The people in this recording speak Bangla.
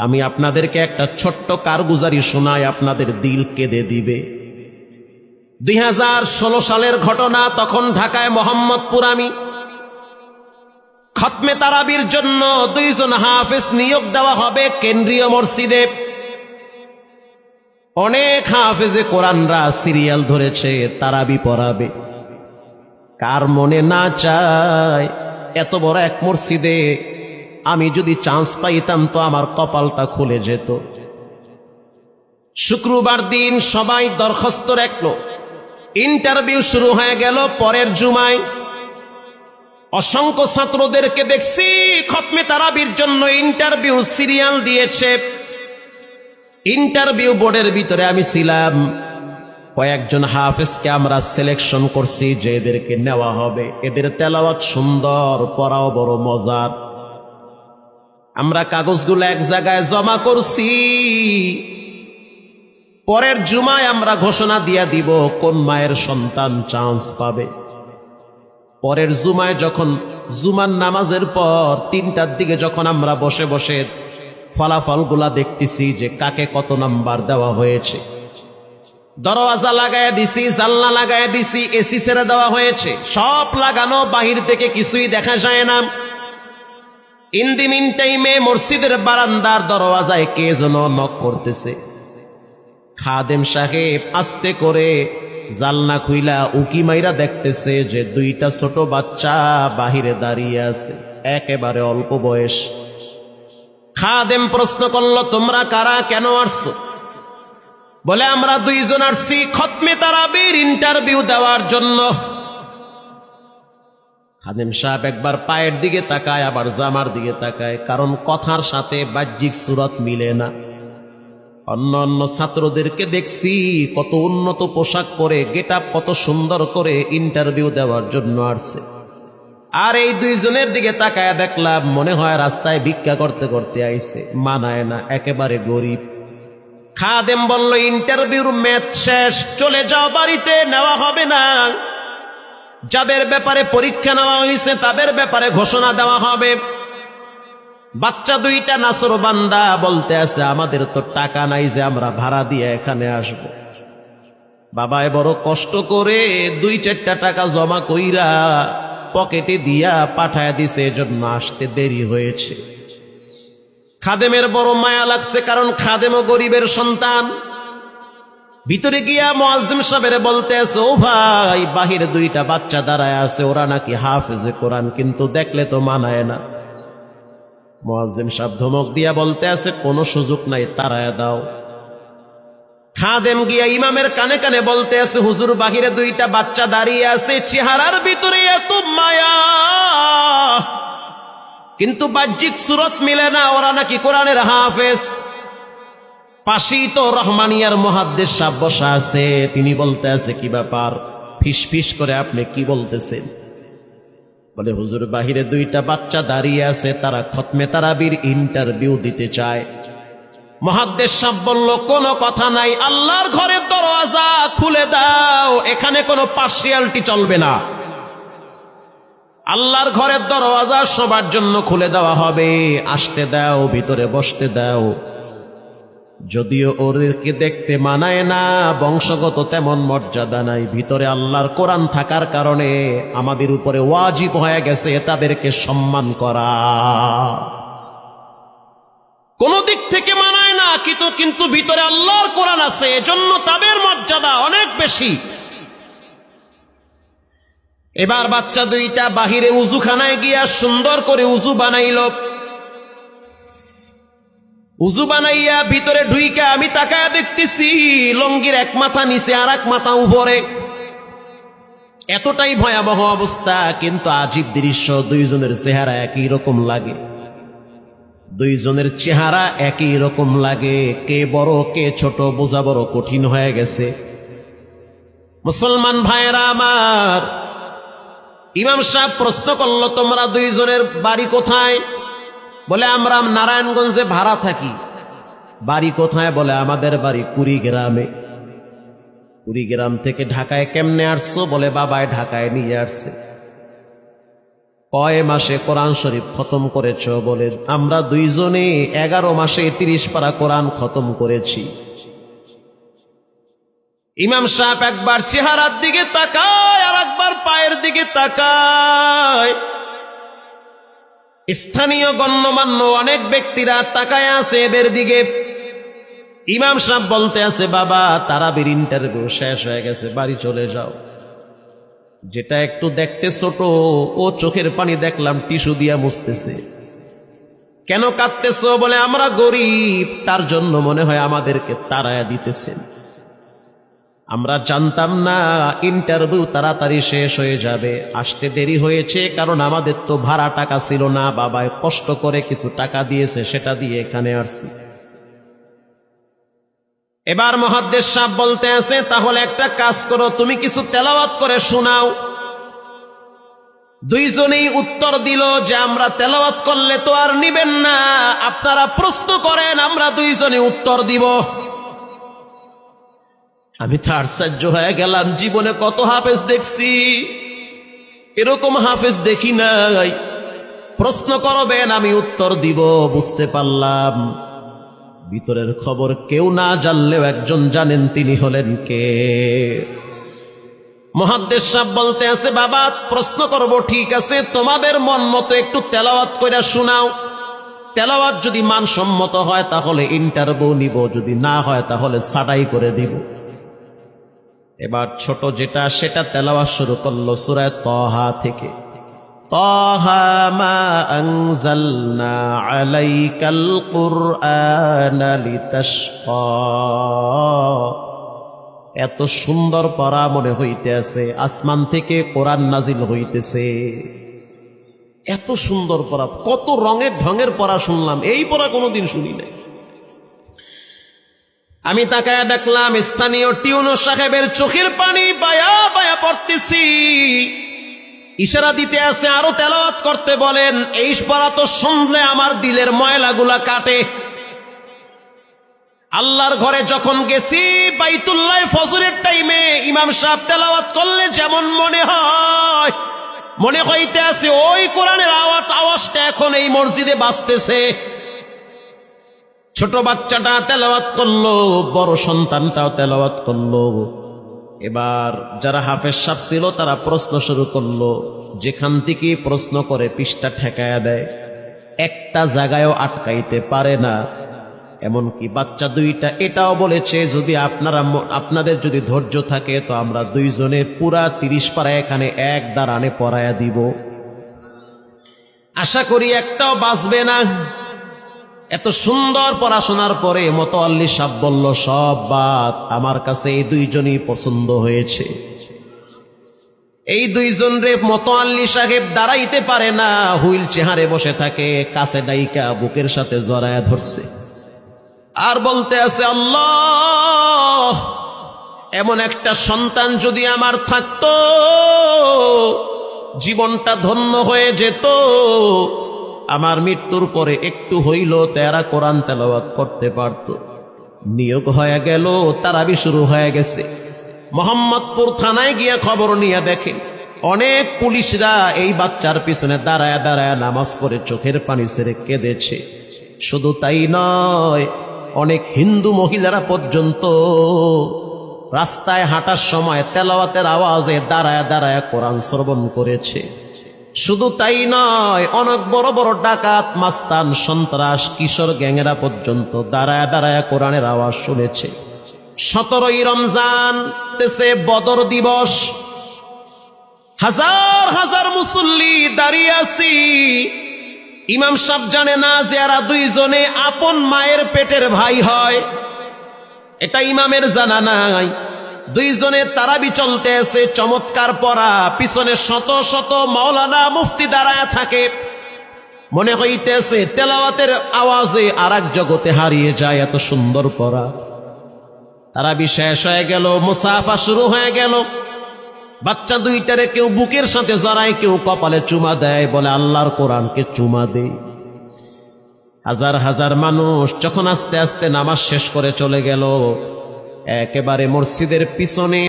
আমি আপনাদেরকে একটা ছোট্ট কারগুজারি শোনাই, আপনাদের দিল কেঁদে দিবে। 2016 সালের ঘটনা। তখন ঢাকায় মোহাম্মদপুর আমি খতমে তারাবির জন্য 2 জন হাফেজ নিয়োগ দেওয়া হবে কেন্দ্রীয় মসজিদে। অনেক হাফেজে কোরআনরা সিরিয়াল ধরেছে তারাবি পড়াবে। কার মনে না চায় এত বড় এক মসজিদে আমি যদি চান্স পাইতাম তো আমার কপালটা খুলে যেত। শুক্রবার দিন সবাই দরখাস্ত রাখলো, ইন্টারভিউ শুরু হয়ে গেল। পরের জুমায় অসংখ্য ছাত্রদেরকে দেখছি খতমে তারাবির জন্য ইন্টারভিউ সিরিয়াল দিয়েছে। ইন্টারভিউ বোর্ডের ভিতরে আমি ছিলাম। কয়েকজন হাফেজকে আমরা সিলেকশন করছি যে এদেরকে নেওয়া হবে। এদের তেলাওয়াত সুন্দর, পড়াও বড় মজার। আমরা কাগজগুলো এক জায়গায় জমা করছি। পরের জুমায় আমরা ঘোষণা দিয়ে দিব কোন মায়ের সন্তান চান্স পাবে। পরের জুমায় যখন জুমার নামাজের পর 3টার দিকে যখন আমরা বসে বসে ফলাফলগুলা দেখতেছি যে কাকে কত নাম্বার দেওয়া হয়েছে। দরওয়াজা লাগায় দিছি, জানলা লাগায় দিছি, এসি ছেড়ে দেওয়া হয়েছে, সব লাগানো, বাহির থেকে কিছুই দেখা যায় না। ইন দি মিন টাইমে মসজিদের বারান্দার দরওয়াজায় কে যেন নক করতেছে। খাদেম সাহেব আস্তে করে জালনা খুইলা উকি মাইরা দেখতেছে যে 2টা ছোট বাচ্চা বাহিরে দাঁড়িয়ে আছে, একেবারে অল্প বয়স। খাদেম প্রশ্ন করলো, তোমরা কারা, কেন আসছো? বলে, আমরা 2 জন আসছি খতমে তারাবির ইন্টারভিউ দেওয়ার জন্য। খাদেম সাহেব একবার পায়ের দিকে তাকায়, আবার জামার দিকে তাকায়, কারণ কথার সাথে বাহ্যিক সুরত মিলে না। অন্য অন্য ছাত্রদেরকে দেখছি কত উন্নত পোশাক পরে, গেট আপ কত সুন্দর করে ইন্টারভিউ দেওয়ার জন্য আসছে। আর এই 2 জনের দিকে তাকায় দেখলাম মনে হয় রাস্তায় ভিক্ষা করতে করতে আইছে। মানায় না, একেবারে গরিব। খাদেম বলল, ইন্টারভিউর ম্যাচ শেষ, চলে যাও বাড়িতে, নেওয়া হবে না। যাদের ব্যাপারে পরীক্ষা নেওয়া হয়েছে তাদের ব্যাপারে ঘোষণা দেওয়া হবে। বাচ্চা 2টা নাসর বান্দা বলতে আছে, আমাদের তো টাকা নাই যে আমরা ভাড়া দিয়ে এখানে আসব। বাবায় বড় কষ্ট করে 2-4টা টাকা জমা কইরা পকেটে দিয়া পাঠায় দিছে, এজন্য আসতে দেরি হয়েছে। খাদেমের বড় মায়া লাগছে, কারণ খাদেমও গরিবের সন্তান। ভিতরে গিয়া মুয়াজ্জিম সাহেবের বলতে আছে, ও ভাই, বাহিরে 2টা বাচ্চা দাঁড়ায় আছে, ওরা নাকি হাফেজে কোরআন, কিন্তু দেখলে তো মানায় না। মুয়াজ্জিম সাহেব ধমক দিয়া বলতে আছে, কোনো সুযোগ নাই, তাড়ায় দাও। খাদেম গিয়া ইমামের কানে কানে বলতে আছে, হুজুর, বাহিরে 2টা বাচ্চা দাঁড়িয়ে আছে, চেহারার ভিতরে এত মায়া, কিন্তু বাহ্যিক সুরত মিলে না, ওরা নাকি কোরআনের হাফেজ। পাশেই তো রহমানিয়ার মুহাদ্দিস সাহেব বসা আছে, তিনি বলতে আছে, কি ব্যাপার, ফিস ফিস করে আপনি কি বলতেছেন? বলে, হুজুর, বাহিরে 2টা বাচ্চা দাঁড়িয়ে আছে, তারা খতমে তারাবির ইন্টারভিউ দিতে চায়। মুহাদ্দিস সাহেব বলল, কোনো কথা নাই, আল্লাহর ঘরের দরওয়াজা খুলে দাও, এখানে কোনো পার্সিয়ালিটি চলবে না। আল্লাহর ঘরের দরওয়াজা সবার জন্য খুলে দেওয়া হবে, আসতে দাও, ভিতরে বসতে দাও। যদিও ওদেরকে দেখতে মানায় না, বংশগত তেমন মর্যাদা নাই, ভিতরে আল্লাহর কোরআন থাকার কারণে আমাদের উপরে ওয়াজিব হয়ে গেছে তাদেরকে সম্মান করা। কোন দিক থেকে মানায় না, কিন্তু ভিতরে আল্লাহর কোরআন আছে, এজন্য তাদের মর্যাদা অনেক বেশি। এবার বাচ্চা 2টা বাহিরে উজুখানায় গিয়া সুন্দর করে উজু বানাইল। উজু বানাইয়া ভিতরে ঢুইকা আমি তাকায় দেখতেছি লঙ্গির এক মাথা নিচে আর এক মাথা উপরে। এতটাই ভয়াবহ অবস্থা, কিন্তু আজীব দৃশ্য। 2 জনের চেহারা একই রকম লাগে, 2 জনের চেহারা একই রকম লাগে। কে বড় কে ছোট বোঝা বড় কঠিন হয়ে গেছে। মুসলমান ভাইয়েরা আমার, ইমাম সাহেব প্রশ্ন করলো, তোমরা 2 জনের বাড়ি কোথায়? বলে, আমরা নারায়ণগঞ্জে ভাড়া থাকি। বাড়ি কোথায়? বলে, আমাদের বাড়ি কুড়িগ্রামে। কুড়িগ্রাম থেকে ঢাকায় কেমনে আসছো? বলে, বাবায় ঢাকায় নিয়ে আসছে। কয় মাসে কোরআন শরীফ খতম করেছ? বলে আমরা দুইজনে 11 মাসে 30 পারা কোরআন খতম করেছি। ইমাম সাহেব একবার চেহারার দিকে তাকায় আর একবার পায়ের দিকে তাকায়। স্থানীয় গণ্যমান্য অনেক ব্যক্তিরা তাকায় আছে এদের দিকে। ইমাম সাহেব বলতে আছে, বাবা তারাবির ইন্টারভিউ শেষ হয়ে গেছে, বাড়ি চলে যাও। যেটা একটু দেখতে ছোট, ও চোখের পানি দেখলাম টিস্যু দিয়া মুছতেছে। কেন কাঁদতেছ? বলে আমরা গরিব, তার জন্য মনে হয় আমাদেরকে তাড়ায়া দিতেছেন। আমরা জানতাম না ইন্টারভিউ তাড়াতাড়ি শেষ হয়ে যাবে, আসতে দেরি হয়েছে কারণ আমাদের তো ভাড়া টাকা ছিল না, বাবায় কষ্ট করে কিছু টাকা দিয়েছে, সেটা দিয়ে এখানে আসছি। এবার মুহাদ্দিস সাহেব বলতে আছে, তাহলে একটা কাজ করো, তুমি কিছু তেলাওয়াত করে শোনাও। দুইজনেই উত্তর দিল যে আমরা তেলাওয়াত করলে তো আর নিবেন না, আপনারা প্রশ্ন করেন, আমরা দুইজনে উত্তর দিব। আমি তো আশ্চর্য হয়ে গেলাম, জীবনে কত হাফেজ দেখছি, এরকম হাফেজ দেখি নাই। প্রশ্ন করবেন, আমি উত্তর দিব। বুঝতে পারলাম ভিতরের খবর কেউ না জানলেও একজন জানেন, তিনি হলেন কে? মুহাদ্দিস সাহেব বলতে আছে, বাবা প্রশ্ন করব, ঠিক আছে, তোমাদের মন মতো একটু তেলাওয়াত কইরা শোনাও। তেলাওয়াত যদি মানসম্মত হয় তাহলে ইন্টারভিউ নিব, যদি না হয় তাহলে ছাঁটাই করে দিব। এবার ছোট যেটা সেটা তেলাওয়াত শুরু করলো সূরা তাহা থেকে। তাহা মা আনজালনা আলাইকাল কুরআনা লিতাশকা। এত সুন্দর পড়া মনে হইতে আছে, আসমান থেকে কোরআন নাজিল হইতেছে। এত সুন্দর পড়া, কত রঙের ঢঙের পড়া শুনলাম, এই পড়া কোনোদিন শুনি নাই। আমি তাকায় দেখলাম স্থানীয় টিউনো সাহেবের চোখের পানি বায়া বায়া পড়তেছি। ইশারা দিতে আছে আরো তেলাওয়াত করতে বলেন। এই পড়া তো শুনলে আমার দিলের ময়লাগুলা কাটে। আল্লাহর ঘরে যখন গেছি বাইতুল্লাহ ফজরের টাইমে ইমাম সাহেব তেলাওয়াত করলে যেমন মনে হয়, মনে হইতে আছে ওই কোরআনের আওয়াজটা এখন এই মসজিদে বাজতেছে। ছোট বাচ্চাটা তেলাওয়াত করলো, বড় সন্তানটাও তেলাওয়াত করলো। এবার যারা হাফেজ সাহেব ছিল তারা প্রশ্ন শুরু করলো। যেখান থেকে প্রশ্ন করে পৃষ্ঠা ঠেকায়া দেয়, একটা জায়গায়ও আটকাইতে পারে না। এমনকি বাচ্চা দুইটা এটাও বলেছে, যদি আপনাদের যদি ধৈর্য থাকে তো আমরা দুইজনে পুরা 30 পারা এখানে এক দাঁড়ানে পড়ায়া দিব। আশা করি একটাও বাঁচবে না। এত সুন্দর পড়াশোনার পরে মোতাওয়াল্লি সাহেব বলল, সব বাদ, আমার কাছে এই দুইজনই পছন্দ হয়েছে। এই দুইজন রে মোতাওয়াল্লি সাহেব দাঁড়াইতে পারে না, হুইল চেয়ারে বসে থাকে, কাছে ডাইকা বুকের সাথে জড়ায়া ধরছে আর বলতে আছে, আল্লাহ এমন একটা সন্তান যদি আমার থাকতো জীবনটা ধন্য হয়ে যেত। আমার মৃত্যুর পরে একটু হইল তেরা কোরআন তেলাওয়াত করতে পারত। নিয়োগ হয়ে গেল, তারাবি শুরু হয়ে গেছে। মোহাম্মদপুর থানায় গিয়ে খবর নিয়ে দেখে অনেক পুলিশরা এই বাচ্চার পিছনে দাঁড়ায় দাঁড়ায় নামাজ পড়ে চোখের পানি ছেড়ে কেঁদেছে। শুধু তাই নয়, অনেক হিন্দু মহিলারা পর্যন্ত রাস্তায় হাঁটার সময় তেলাওয়াতের আওয়াজে দাঁড়ায় দাঁড়ায় কোরআন শ্রবণ করেছে। শুধু তাই নয়, অনেক বড় বড় ডাকাত, মাস্তান, সন্ত্রাস, কিশোর গ্যাংয়েরা পর্যন্ত দাঁড়ায় দাঁড়ায় কোরআনের আওয়াজ শুনেছে। 17ই রমজান তেছে বদর দিবস, হাজার হাজার মুসল্লি দাঁড়িয়ে আছি। ইমাম সাহেব জানে না যে এরা দুইজনে আপন মায়ের পেটের ভাই হয়, এটা ইমামের জানা নাই। দুইজনে তারাবি চলতে আছে, চমৎকার পড়া, পিছনে শত শত মাওলানা মুফতি দাঁড়ায় থাকে। মনে হইতেছে তেলাওয়াতের আওয়াজে আর এক জগতে হারিয়ে যায়, এত সুন্দর পড়া। তারাবি শেষ হয়ে গেল, মুসাফা শুরু হয়ে গেল। বাচ্চা দুইটারে কেউ বুকের সাথে জড়ায়, কেউ কপালে চুমা দেয়, বলে আল্লাহর কোরআনকে চুমা দেই। হাজার হাজার মানুষ যখন আস্তে আস্তে নামাজ শেষ করে চলে গেল, একেবারে মসজিদের পিছনে